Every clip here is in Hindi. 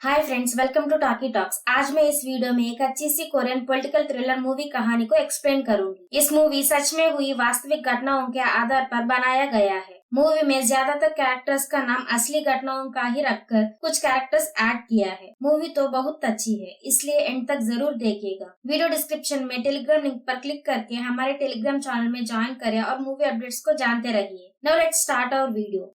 Hi friends, welcome to talkie talks. आज मैं इस वीडियो में एक अच्छी सी कोरियन पॉलिटिकल थ्रिलर मूवी कहानी को एक्सप्लेन करूंगी। इस मूवी सच में हुई वास्तविक घटनाओं के आधार पर बनाया गया है। मूवी में ज्यादातर कैरेक्टर्स का नाम असली घटनाओं का ही रखकर कुछ कैरेक्टर्स ऐड किया है। मूवी तो बहुत अच्छी है, इसलिए एंड तक जरूर देखिएगा। वीडियो डिस्क्रिप्शन में टेलीग्राम लिंक पर क्लिक करके हमारे टेलीग्राम चैनल में ज्वाइन करें और मूवी अपडेट्स को जानते रहिए। Now let's start our video.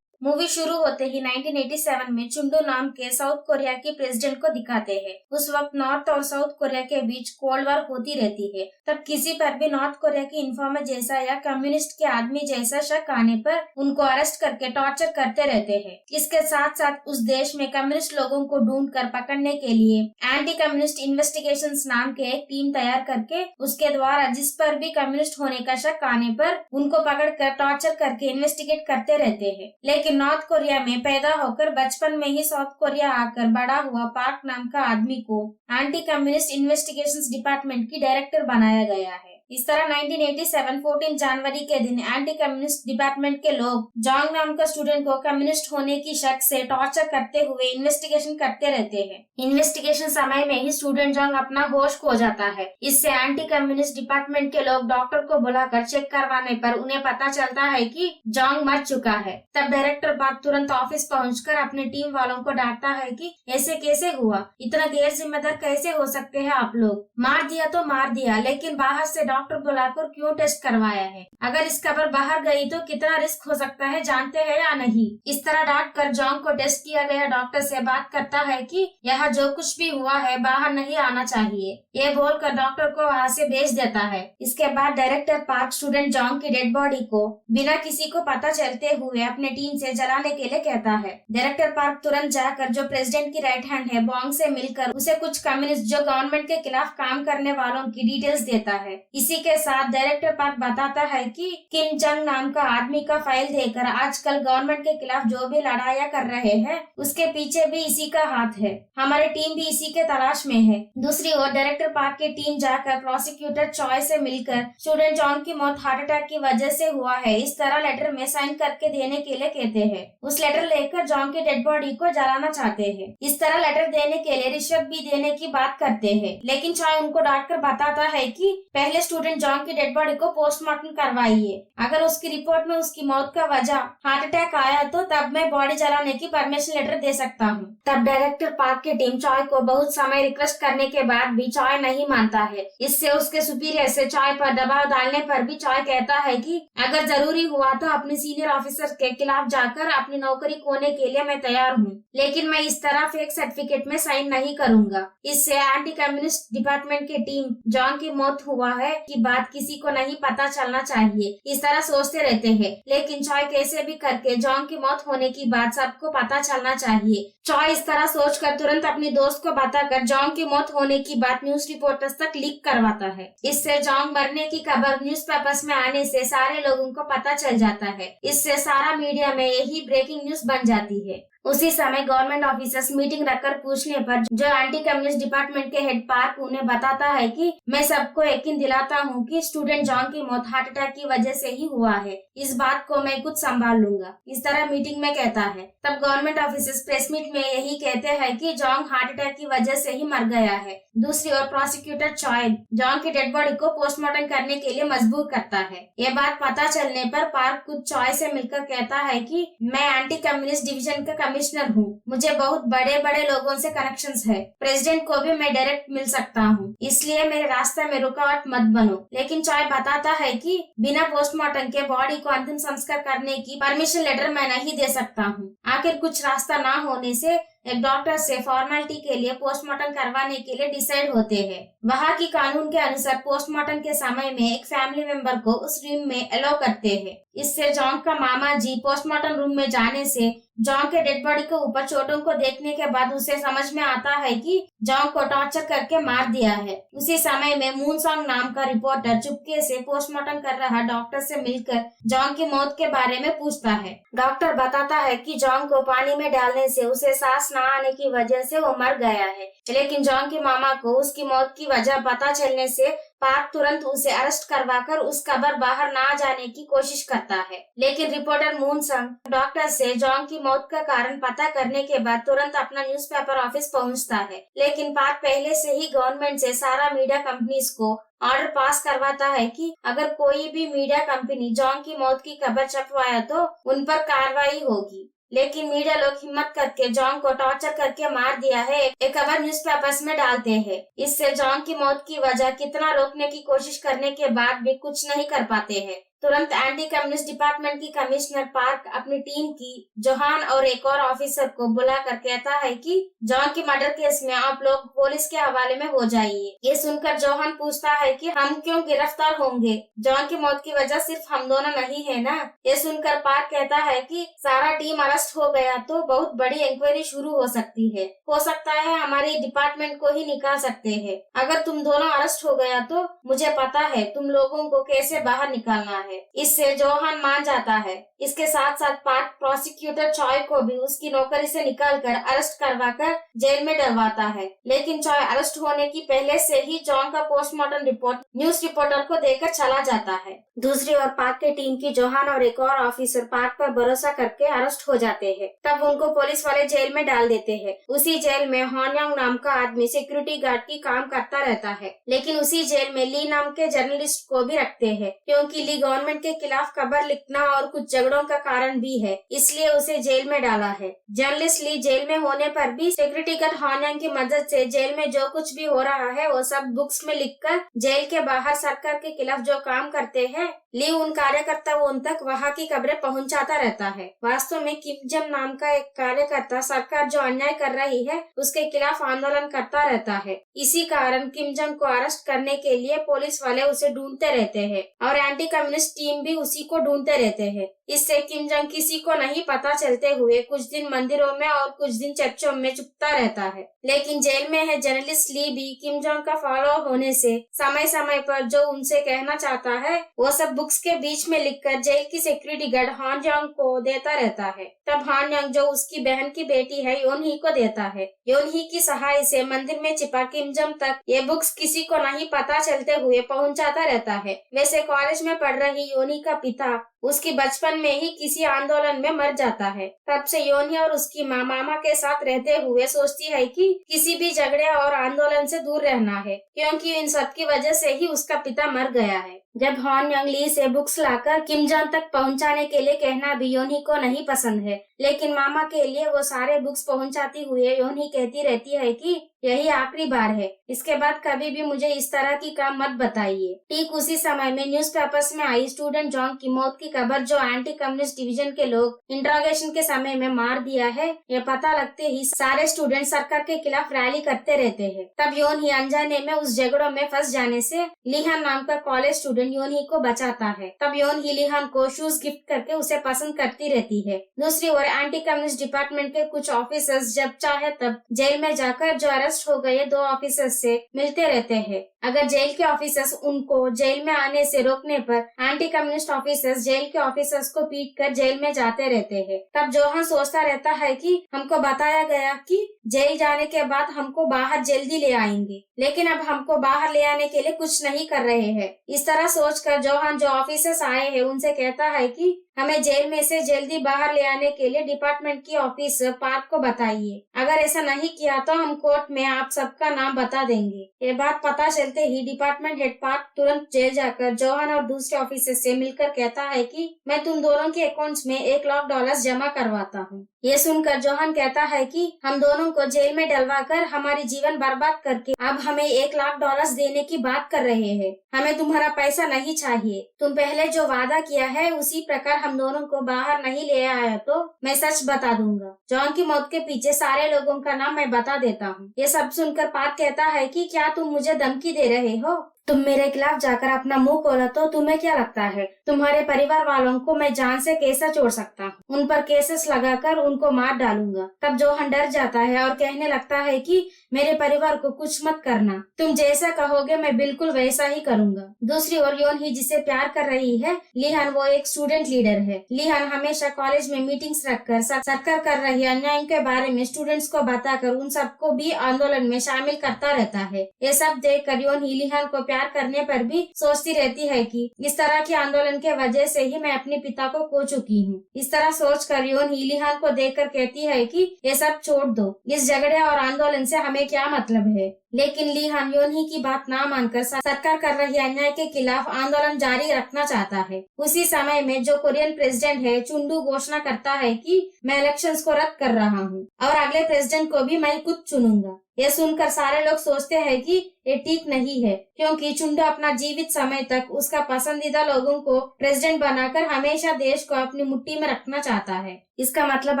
Movie शुरू होते ही 1987 में चुंडू नाम के साउथ कोरिया के प्रेसिडेंट को दिखाते हैं। उस वक्त नॉर्थ और साउथ कोरिया के बीच कोल्ड वॉर होती रहती है। तब किसी पर भी नॉर्थ कोरिया के इन्फॉर्मर जैसा या कम्युनिस्ट के आदमी जैसा शक आने पर उनको अरेस्ट करके टॉर्चर करते रहते हैं। इसके साथ साथ उस देश में कम्युनिस्ट लोगों को ढूंढ कर पकड़ने के लिए एंटी कम्युनिस्ट इन्वेस्टिगेशन नाम के एक टीम तैयार करके उसके द्वारा जिस पर भी कम्युनिस्ट होने का शक आने पर उनको पकड़ कर टॉर्चर करके इन्वेस्टिगेट करते रहते हैं। लेकिन नॉर्थ कोरिया में पैदा होकर बचपन में ही साउथ कोरिया आकर बड़ा हुआ पार्क नाम का आदमी को एंटी कम्युनिस्ट इन्वेस्टिगेशंस डिपार्टमेंट की डायरेक्टर बनाया गया है। इस तरह 1987 14 जनवरी के दिन एंटी कम्युनिस्ट डिपार्टमेंट के लोग जोंग नाम का स्टूडेंट को कम्युनिस्ट होने की शक से टॉर्चर करते हुए इन्वेस्टिगेशन करते रहते हैं। इन्वेस्टिगेशन समय में ही स्टूडेंट जोंग अपना होश खो जाता है। इससे एंटी कम्युनिस्ट डिपार्टमेंट के लोग डॉक्टर को बुलाकर चेक करवाने पर उन्हें पता चलता है कि जोंग मर चुका है। तब डायरेक्टर पार्क तुरंत ऑफिस पहुंचकर अपने टीम वालों को डांटता है कि ऐसे कैसे हुआ, इतना गैर जिम्मेदार कैसे हो सकते हैं आप लोग। मार दिया तो मार दिया, लेकिन बाहर से डॉक्टर बुलाकर क्यों टेस्ट करवाया है? अगर इस खबर बाहर गई तो कितना रिस्क हो सकता है जानते हैं या नहीं? इस तरह डांट कर जोंग को टेस्ट किया गया डॉक्टर से बात करता है कि यहाँ जो कुछ भी हुआ है बाहर नहीं आना चाहिए। ये बोलकर डॉक्टर को वहाँ से भेज देता है। इसके बाद डायरेक्टर पार्क स्टूडेंट जोंग की डेड बॉडी को बिना किसी को पता चलते हुए अपने टीम से जलाने के लिए कहता है। डायरेक्टर पार्क तुरंत जाकर जो प्रेसिडेंट की राइट हैंड है बॉन्ग से मिलकर उसे कुछ कम्युनिस्ट जो गवर्नमेंट के खिलाफ काम करने वालों की डिटेल्स देता है। इसी के साथ डायरेक्टर पार्क बताता है कि किम जंग नाम का आदमी का फाइल देकर आजकल गवर्नमेंट के खिलाफ जो भी लड़ाइयाँ कर रहे हैं उसके पीछे भी इसी का हाथ है। हमारी टीम भी इसी के तलाश में है। दूसरी ओर डायरेक्टर पार्क की टीम जाकर प्रोसिक्यूटर चॉय से मिलकर स्टूडेंट जॉन की मौत हार्ट अटैक की वजह से हुआ है इस तरह लेटर में साइन करके देने के लिए कहते हैं। उस लेटर लेकर जॉन की डेड बॉडी को जलाना चाहते हैं। इस तरह लेटर देने के लिए रिश्वत भी देने की बात करते हैं, लेकिन चॉय उनको डांट कर बताता है कि पहले स्टूडेंट जॉन की डेड बॉडी को पोस्टमार्टम करवाइए। अगर उसकी रिपोर्ट में उसकी मौत का वजह हार्ट अटैक आया तो तब मैं बॉडी जलाने की परमिशन लेटर दे सकता हूँ। तब डायरेक्टर पार्क की टीम चॉय को बहुत समय रिक्वेस्ट करने के बाद भी चॉय नहीं मानता है। इससे उसके सुपीरियर से चॉय पर दबाव डालने पर भी चॉय कहता है कि अगर जरूरी हुआ तो अपने सीनियर ऑफिसर के खिलाफ जाकर अपनी नौकरी खोने के लिए मैं तैयार हूँ, लेकिन मैं इस तरह फेक सर्टिफिकेट में साइन नहीं करूंगा। इससे एंटी कम्युनिस्ट डिपार्टमेंट की टीम जॉन की मौत हुआ है की बात किसी को नहीं पता चलना चाहिए इस तरह सोचते रहते हैं, लेकिन चॉय कैसे भी करके जॉन की मौत होने की बात सबको पता चलना चाहिए। चॉय इस तरह सोचकर तुरंत अपनी दोस्त को बताकर जॉन की मौत होने की बात न्यूज रिपोर्टर्स तक लीक करवाता है। इससे जॉन मरने की खबर न्यूज़पेपर्स में आने से सारे लोगों को पता चल जाता है। इससे सारा मीडिया में यही ब्रेकिंग न्यूज बन जाती है। उसी समय गवर्नमेंट ऑफिसर्स मीटिंग रखकर पूछने पर जो एंटी कम्युनिस्ट डिपार्टमेंट के हेड पार्क उन्हें बताता है कि मैं सबको यकीन दिलाता हूँ कि स्टूडेंट जॉन की मौत हार्ट अटैक की वजह से ही हुआ है, इस बात को मैं खुद संभाल लूंगा, इस तरह मीटिंग में कहता है। तब गवर्नमेंट ऑफिसर्स प्रेस मीट में यही कहते हैं कि जॉन हार्ट अटैक की वजह से ही मर गया है। दूसरी ओर प्रोसिक्यूटर चॉय जॉन की डेड बॉडी को पोस्टमार्टम करने के लिए मजबूर करता है। ये बात पता चलने पर पार्क खुद चॉय से मिलकर कहता है कि मैं एंटी कम्युनिस्ट डिवीजन का कमिश्नर हूँ, मुझे बहुत बड़े बड़े लोगों से कनेक्शंस है, प्रेसिडेंट को भी मैं डायरेक्ट मिल सकता हूँ, इसलिए मेरे रास्ते में रुकावट मत बनो। लेकिन चॉय बताता है कि बिना पोस्टमार्टम के बॉडी को अंतिम संस्कार करने की परमिशन लेटर मैं नहीं दे सकता हूँ। आखिर कुछ रास्ता ना होने से एक डॉक्टर से फॉर्मेलिटी के लिए पोस्टमार्टम करवाने के लिए डिसाइड होते हैं। वहाँ की कानून के अनुसार पोस्टमार्टम के समय में एक फैमिली मेंबर को उस रूम में अलाउ करते हैं। इससे जॉन का मामा जी पोस्टमार्टम रूम में जाने से जॉन के डेड बॉडी के ऊपर चोटों को देखने के बाद उसे समझ में आता है कि जॉन को टॉर्चर करके मार दिया है। उसी समय में मून सॉन्ग नाम का रिपोर्टर चुपके से पोस्टमार्टम कर रहा डॉक्टर से मिलकर जॉन की मौत के बारे में पूछता है। डॉक्टर बताता है कि जॉन को पानी में डालने से उसे सांस न आने की वजह से वो मर गया है। लेकिन जॉन की मामा को उसकी मौत की वजह पता चलने से पार्क तुरंत उसे अरेस्ट करवाकर उस कब्र बाहर ना जाने की कोशिश करता है। लेकिन रिपोर्टर मून संग डॉक्टर से जॉन की मौत का कारण पता करने के बाद तुरंत अपना न्यूज़पेपर ऑफिस पहुंचता है। लेकिन पार्क पहले से ही गवर्नमेंट से सारा मीडिया कंपनीज को ऑर्डर पास करवाता है कि अगर कोई भी मीडिया कंपनी जॉन की मौत की खबर छपवाया तो उन पर कार्रवाई होगी। लेकिन मीडिया लोग हिम्मत करके जॉन को टॉर्चर करके मार दिया है एक खबर न्यूज़पेपर्स में डालते हैं। इससे जॉन की मौत की वजह कितना रोकने की कोशिश करने के बाद भी कुछ नहीं कर पाते हैं। तुरंत एंटी कम्युनिस्ट डिपार्टमेंट की कमिश्नर पार्क अपनी टीम की जोहान और एक और ऑफिसर को बुलाकर कहता है कि जॉन की मर्डर केस में आप लोग पुलिस के हवाले में हो जाइए। ये सुनकर जोहान पूछता है कि हम क्यों गिरफ्तार होंगे, जॉन की मौत की वजह सिर्फ हम दोनों नहीं है ना। ये सुनकर पार्क कहता है कि सारा टीम अरेस्ट हो गया तो बहुत बड़ी इंक्वायरी शुरू हो सकती है, हो सकता है हमारी डिपार्टमेंट को ही निकाल सकते हैं। अगर तुम दोनों अरेस्ट हो गया तो मुझे पता है तुम लोगों को कैसे बाहर निकालना है। इससे जोहान मान जाता है। इसके साथ साथ पार्क प्रोसिक्यूटर चॉय को भी उसकी नौकरी से निकालकर अरेस्ट करवाकर जेल में डलवाता है। लेकिन चॉय अरेस्ट होने की पहले से ही जॉन का पोस्टमार्टम रिपोर्ट न्यूज रिपोर्टर को देकर चला जाता है। दूसरी ओर पार्क की टीम की जोहान और एक और ऑफिसर पार्क पर भरोसा करके अरेस्ट हो जाते हैं। तब उनको पुलिस वाले जेल में डाल देते हैं। उसी जेल में हॉन्यांग नाम का आदमी सिक्योरिटी गार्ड की काम करता रहता है। लेकिन उसी जेल में ली नाम के जर्नलिस्ट को भी रखते हैं, क्योंकि ली गवर्नमेंट के खिलाफ खबर लिखना और कुछ झगड़ों का कारण भी है, इसलिए उसे जेल में डाला है। जर्नलिस्ट ली जेल में होने पर भी सिक्योरिटी गार्ड हॉन्यांग की मदद से जेल में जो कुछ भी हो रहा है वो सब बुक्स में लिखकर जेल के बाहर सरकार के खिलाफ जो काम करते हैं ली उन कार्यकर्ताओं तक वहाँ की खबरें पहुंचाता रहता है। वास्तव में किम जम नाम का एक कार्यकर्ता सरकार जो अन्याय कर रही है उसके खिलाफ आंदोलन करता रहता है। इसी कारण किम जम को अरेस्ट करने के लिए पुलिस वाले उसे ढूंढते रहते हैं और एंटी कम्युनिस्ट टीम भी उसी को ढूंढते रहते हैं। इससे किम जंग किसी को नहीं पता चलते हुए कुछ दिन मंदिरों में और कुछ दिन चर्चों में छुपता रहता है। लेकिन जेल में है जर्नलिस्ट ली भी किम जंग का फॉलो होने से समय समय पर जो उनसे कहना चाहता है वो सब बुक्स के बीच में लिखकर जेल की सिक्योरिटी गार्ड हान यांग को देता रहता है। तब हान यांग जो उसकी बहन की बेटी है योन ही को देता है। योन ही की सहाय से मंदिर में छिपा किम जंग तक ये बुक्स किसी को नहीं पता चलते हुए पहुंचाता रहता है। वैसे कॉलेज में पढ़ रही योनी का पिता उसकी बचपन में ही किसी आंदोलन में मर जाता है। तब से योनी और उसकी माँ मामा के साथ रहते हुए सोचती है कि किसी भी झगड़े और आंदोलन से दूर रहना है, क्योंकि इन सब की वजह से ही उसका पिता मर गया है। जब हॉन यंग ली से बुक्स लाकर किम जॉन तक पहुंचाने के लिए कहना भी योनी को नहीं पसंद है, लेकिन मामा के लिए वो सारे बुक्स पहुंचाती हुए योनी कहती रहती है कि यही आखिरी बार है, इसके बाद कभी भी मुझे इस तरह की काम मत बताइए। ठीक उसी समय में न्यूज़पेपर्स में आई स्टूडेंट जॉन की मौत की खबर जो एंटी कम्युनिस्ट डिवीजन के लोग इंट्रोगेशन के समय में मार दिया है, ये पता लगते ही सारे स्टूडेंट सरकार के खिलाफ रैली करते रहते हैं। तब योन ही अनजाने में उस झगड़ों में फंस जाने से लिहान नाम का कॉलेज स्टूडेंट योन ही को बचाता है। तब योन ही लिहान को शूज गिफ्ट करके उसे पसंद करती रहती है। दूसरी ओर एंटी कम्युनिस्ट डिपार्टमेंट के कुछ ऑफिसर्स जब चाहे तब जेल में जाकर जो अरेस्ट हो गए 2 ऑफिसर्स से मिलते रहते हैं। अगर जेल के ऑफिसर्स उनको जेल में आने से रोकने पर एंटी कम्युनिस्ट ऑफिसर्स जेल के ऑफिसर्स को पीट कर जेल में जाते रहते हैं। तब जोहान सोचता रहता है कि हमको बताया गया कि जेल जाने के बाद हमको बाहर जल्दी ले आएंगे, लेकिन अब हमको बाहर ले आने के लिए कुछ नहीं कर रहे हैं। इस तरह सोचकर जोहान जो ऑफिसर्स आए हैं उनसे कहता है कि हमें जेल में से जल्दी बाहर ले आने के लिए डिपार्टमेंट की ऑफिस पार्क को बताइए। अगर ऐसा नहीं किया तो हम कोर्ट में आप सबका नाम बता देंगे। ये बात पता चलते ही डिपार्टमेंट हेड पार्क तुरंत जेल जाकर जोहान और दूसरे ऑफिसर से मिलकर कहता है कि मैं तुम दोनों के अकाउंट्स में $1,00,000 जमा करवाता हूँ। ये सुनकर जोहान कहता है कि हम दोनों को जेल में डलवाकर हमारी जीवन बर्बाद करके अब हमें $1,00,000 देने की बात कर रहे हैं। हमें तुम्हारा पैसा नहीं चाहिए। तुम पहले जो वादा किया है उसी प्रकार हम दोनों को बाहर नहीं ले आया तो मैं सच बता दूंगा। जॉन की मौत के पीछे सारे लोगों का नाम मैं बता देता हूँ। ये सब सुनकर पार्क कहता है कि क्या तुम मुझे धमकी दे रहे हो? तुम मेरे खिलाफ जाकर अपना मुंह खोला तो तुम्हें क्या लगता है तुम्हारे परिवार वालों को मैं जान से कैसा छोड़ सकता हूँ? उन पर केसेस लगाकर उनको मार डालूंगा। तब जोहान डर जाता है और कहने लगता है कि मेरे परिवार को कुछ मत करना, तुम जैसा कहोगे मैं बिल्कुल वैसा ही करूंगा। दूसरी ओर योन ही जिसे प्यार कर रही है लीहान, वो एक स्टूडेंट लीडर है। लीहान हमेशा कॉलेज में मीटिंग्स रखकर सरकार कर रही अन्याय के बारे में स्टूडेंट्स को बताकर उन सबको भी आंदोलन में शामिल करता रहता है। ये सब देखकर योन ही लीहान को प्यार करने पर भी सोचती रहती है कि इस तरह के आंदोलन के वजह से ही मैं अपने पिता को खो चुकी हूँ। इस तरह सोचकर योन ही लीहान को देखकर कहती है कि ये सब छोड़ दो, इस झगड़े और आंदोलन से हमें क्या मतलब है। लेकिन लीहान योन ही की बात ना मानकर सरकार कर रही अन्याय के खिलाफ आंदोलन जारी रखना चाहता है। उसी समय में जो कोरियन प्रेसिडेंट है चुंडू घोषणा करता है कि मैं इलेक्शंस को रद्द कर रहा हूँ और अगले प्रेसिडेंट को भी मैं खुद चुनूंगा। ये सुनकर सारे लोग सोचते हैं कि ये ठीक नहीं है, क्योंकि चुंडू अपना जीवित समय तक उसका पसंदीदा लोगों को प्रेसिडेंट बनाकर हमेशा देश को अपनी मुट्ठी में रखना चाहता है। इसका मतलब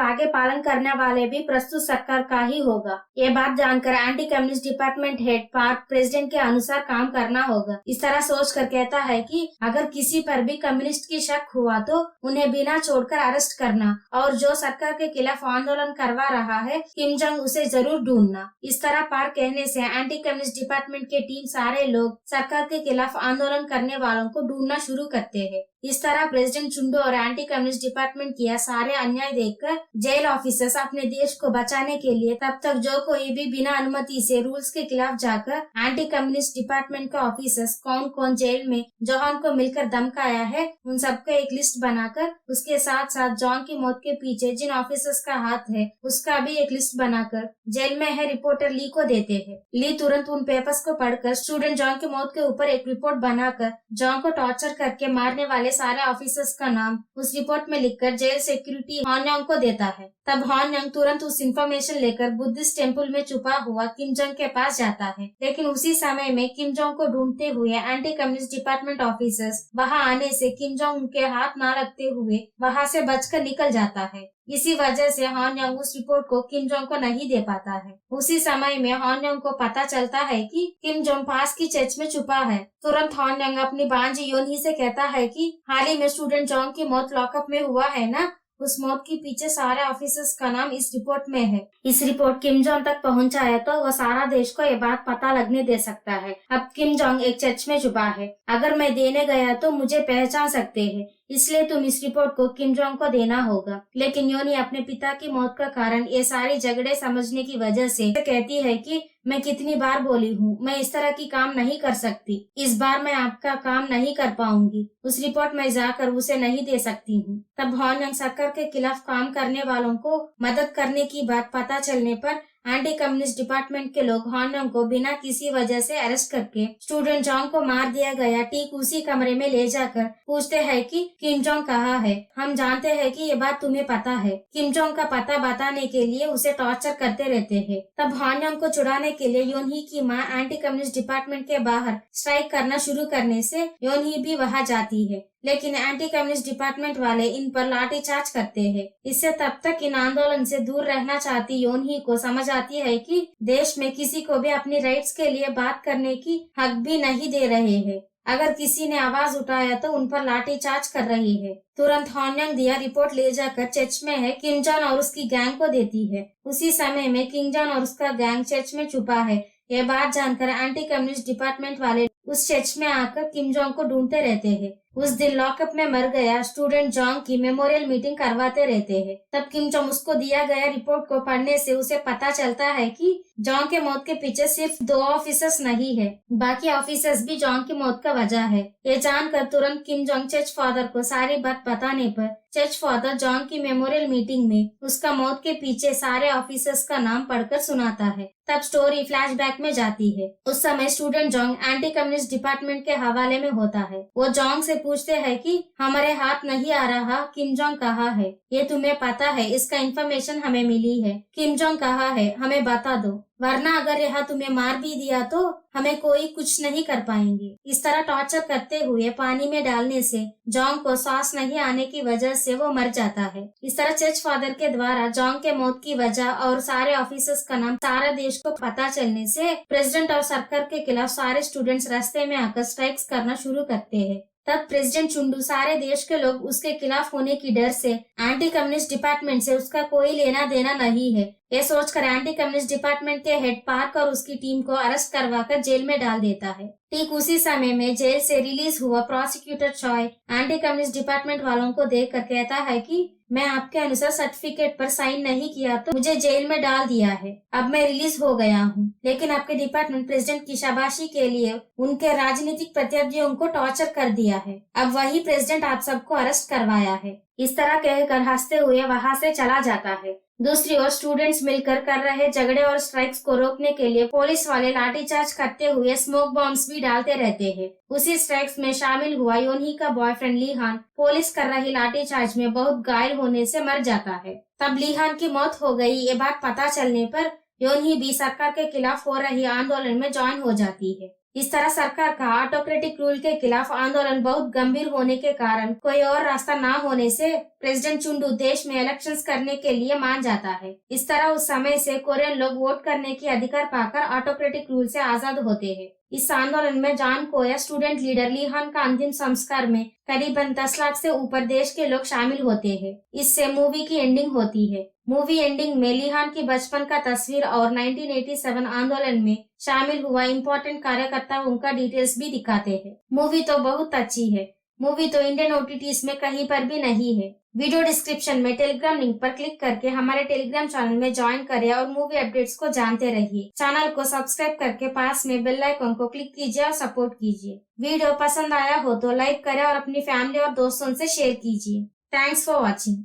आगे पालन करने वाले भी प्रस्तुत सरकार का ही होगा। ये बात जानकर anti communist department head park president के अनुसार काम करना होगा। इस तरह सोचकर कहता है कि अगर किसी पर भी कम्युनिस्ट की शक हुआ तो उन्हें बिना छोड़कर अरेस्ट करना और जो सरकार के खिलाफ आंदोलन करवा रहा है किम जोंग उसे जरूर ढूंढना। इस तरह पार्क कहने से एंटी कम्युनिस्ट डिपार्टमेंट के टीम सारे लोग सरकार के खिलाफ आंदोलन करने वालों को ढूंढना शुरू करते हैं। इस तरह प्रेसिडेंट चुंडू और एंटी कम्युनिस्ट डिपार्टमेंट किया सारे अन्याय देखकर जेल ऑफिसर्स अपने देश को बचाने के लिए तब तक जो कोई भी बिना अनुमति से रूल्स के खिलाफ जाकर एंटी कम्युनिस्ट डिपार्टमेंट के ऑफिसर्स कौन कौन जेल में जोहान को मिलकर धमकाया है उन सबका एक लिस्ट बनाकर उसके साथ साथ जॉन की मौत के पीछे जिन ऑफिसर्स का हाथ है उसका भी एक लिस्ट बनाकर जेल में है रिपोर्टर ली को देते हैं। ली तुरंत उन पेपर्स को पढ़कर स्टूडेंट जॉन की मौत के ऊपर एक रिपोर्ट बनाकर जॉन को टॉर्चर करके मारने वाले सारे ऑफिसर्स का नाम उस रिपोर्ट में लिखकर जेल सिक्योरिटी हॉन योंग को देता है। तब हॉन योंग तुरंत उस इंफॉर्मेशन लेकर बुद्धिस्ट टेम्पल में छुपा हुआ किम जोंग के पास जाता है। लेकिन उसी समय में किम जोंग को ढूंढते हुए एंटी कम्युनिस्ट डिपार्टमेंट ऑफिसर्स वहां आने से किम जोंग उनके हाथ न लगते हुए वहां से बचकर निकल जाता है। इसी वजह से हॉन योंग उस रिपोर्ट को किम जोंग को नहीं दे पाता है। उसी समय में हॉन योंग को पता चलता है कि किम जोंग पास की चर्च में छुपा है। तुरंत हॉन योंग अपनी भांजी योन ही से कहता है कि हाल ही में स्टूडेंट जोंग की मौत लॉकअप में हुआ है ना, उस मौत के पीछे सारे ऑफिसर्स का नाम इस रिपोर्ट में है। इस रिपोर्ट किम जोंग तक पहुंचा है तो वह सारा देश को ये बात पता लगने दे सकता है। अब किम जोंग एक चर्च में छुपा है, अगर मैं देने गया तो मुझे पहचान सकते हैं, इसलिए तुम इस रिपोर्ट को किम जोंग को देना होगा। लेकिन योनी अपने पिता की मौत का कारण ये सारी झगड़े समझने की वजह से कहती है कि मैं कितनी बार बोली हूँ, मैं इस तरह की काम नहीं कर सकती, इस बार मैं आपका काम नहीं कर पाऊंगी, उस रिपोर्ट में जाकर उसे नहीं दे सकती हूँ। तब हॉन योंग सरकार के खिलाफ काम करने वालों को मदद करने की बात पता चलने पर एंटी कम्युनिस्ट डिपार्टमेंट के लोग हॉन योंग को बिना किसी वजह से अरेस्ट करके स्टूडेंट जोंग को मार दिया गया ठीक उसी कमरे में ले जाकर पूछते हैं कि किम जोंग कहाँ है। हम जानते हैं कि ये बात तुम्हें पता है। किम जोंग का पता बताने के लिए उसे टॉर्चर करते रहते हैं। तब हॉन योंग को छुड़ाने के लिए योन ही की माँ एंटी कम्युनिस्ट डिपार्टमेंट के बाहर स्ट्राइक करना शुरू करने से योन ही भी वहाँ जाती है। लेकिन एंटी कम्युनिस्ट डिपार्टमेंट वाले इन पर लाठीचार्ज करते हैं। इससे तब तक इन आंदोलन से दूर रहना चाहती योन ही को समझ आती है कि देश में किसी को भी अपनी राइट्स के लिए बात करने की हक भी नहीं दे रहे हैं। अगर किसी ने आवाज उठाया तो उन पर लाठीचार्ज कर रही है। तुरंत हॉन योंग दिया रिपोर्ट ले जाकर चर्च में है किम जोंग और उसकी गैंग को देती है। उसी समय में किम जोंग और उसका गैंग चर्च में छुपा है। यह बात जानकर एंटी कम्युनिस्ट डिपार्टमेंट वाले उस चर्च में आकर किम जोंग को ढूंढते रहते हैं। उस दिन लॉकअप में मर गया स्टूडेंट जोंग की मेमोरियल मीटिंग करवाते रहते हैं। तब किम जोंग उसको दिया गया रिपोर्ट को पढ़ने से उसे पता चलता है कि जोंग के मौत के पीछे सिर्फ 2 ऑफिसर्स नहीं है, बाकी ऑफिसर्स भी जोंग की मौत का वजह है। ये जानकर तुरंत किम जोंग चर्च फादर को सारी बात बताने पर चर्च फादर जोंग की मेमोरियल मीटिंग में उसका मौत के पीछे सारे ऑफिसर्स का नाम पढ़कर सुनाता है। तब स्टोरी फ्लैशबैक में जाती है। उस समय student Jong anti communist department के हवाले में होता है। वो जोंग से पूछते हैं कि हमारे हाथ नहीं आ रहा, किम जोंग कहाँ है? ये तुम्हें पता है, इसका इन्फॉर्मेशन हमें मिली है। किम जोंग कहाँ है, हमें बता दो। वरना अगर यहाँ तुम्हें मार भी दिया तो हमें कोई कुछ नहीं कर पाएंगे। इस तरह टॉर्चर करते हुए पानी में डालने से जोंग को सांस नहीं आने की वजह से वो मर जाता है। इस तरह चर्च फादर के द्वारा जोंग के मौत की वजह और सारे ऑफिसर्स का नाम सारा देश को पता चलने से प्रेसिडेंट और सरकार के खिलाफ सारे स्टूडेंट्स रास्ते में आकर स्ट्राइक्स करना शुरू करते हैं। तब प्रेसिडेंट चुंडू सारे देश के लोग उसके खिलाफ होने की डर से एंटी कम्युनिस्ट डिपार्टमेंट से उसका कोई लेना देना नहीं है, ये सोचकर एंटी कम्युनिस्ट डिपार्टमेंट के हेड पार्क और उसकी टीम को अरेस्ट करवाकर जेल में डाल देता है। ठीक उसी समय में जेल से रिलीज हुआ प्रोसिक्यूटर चॉय एंटी कम्युनिस्ट डिपार्टमेंट वालों को देखकर कहता है कि मैं आपके अनुसार सर्टिफिकेट पर साइन नहीं किया तो मुझे जेल में डाल दिया है। अब मैं रिलीज हो गया हूँ, लेकिन आपके डिपार्टमेंट प्रेसिडेंट की शाबाशी के लिए उनके राजनीतिक प्रत्याशियों को टॉर्चर कर दिया है। अब वही प्रेसिडेंट आप सबको अरेस्ट करवाया है। इस तरह कहकर हंसते हुए वहाँ से चला जाता है। दूसरी ओर स्टूडेंट्स मिलकर कर रहे झगड़े और स्ट्राइक्स को रोकने के लिए पुलिस वाले लाठीचार्ज करते हुए स्मोक बॉम्ब्स भी डालते रहते हैं। उसी स्ट्राइक्स में शामिल हुआ योनही का बॉयफ्रेंड लीहान पुलिस कर रही लाठीचार्ज में बहुत घायल होने से मर जाता है। तब लीहान की मौत हो गई ये बात पता चलने पर योनही भी सरकार के खिलाफ हो रही आंदोलन में ज्वाइन हो जाती है। इस तरह सरकार का ऑटोक्रेटिक रूल के खिलाफ आंदोलन बहुत गंभीर होने के कारण कोई और रास्ता न होने से प्रेसिडेंट चुंडू देश में इलेक्शंस करने के लिए मान जाता है। इस तरह उस समय से कोरियन लोग वोट करने की अधिकार पाकर ऑटोक्रेटिक रूल से आजाद होते हैं। इस आंदोलन में जान कोया स्टूडेंट लीडर लीहान का अंतिम संस्कार में करीबन 10 लाख से ऊपर देश के लोग शामिल होते हैं। इससे मूवी की एंडिंग होती है। मूवी एंडिंग में लीहान की बचपन का तस्वीर और 1987 आंदोलन में शामिल हुआ इम्पोर्टेंट कार्यकर्ताओं का डिटेल्स भी दिखाते हैं। मूवी तो बहुत अच्छी है। मूवी तो इंडियन OTTs में कहीं पर भी नहीं है। वीडियो डिस्क्रिप्शन में टेलीग्राम लिंक पर क्लिक करके हमारे टेलीग्राम चैनल में ज्वाइन करें और मूवी अपडेट्स को जानते रहिए। चैनल को सब्सक्राइब करके पास में बेल आइकन को क्लिक कीजिए और सपोर्ट कीजिए। वीडियो पसंद आया हो तो लाइक करें और अपनी फैमिली और दोस्तों से शेयर कीजिए। Thanks for watching.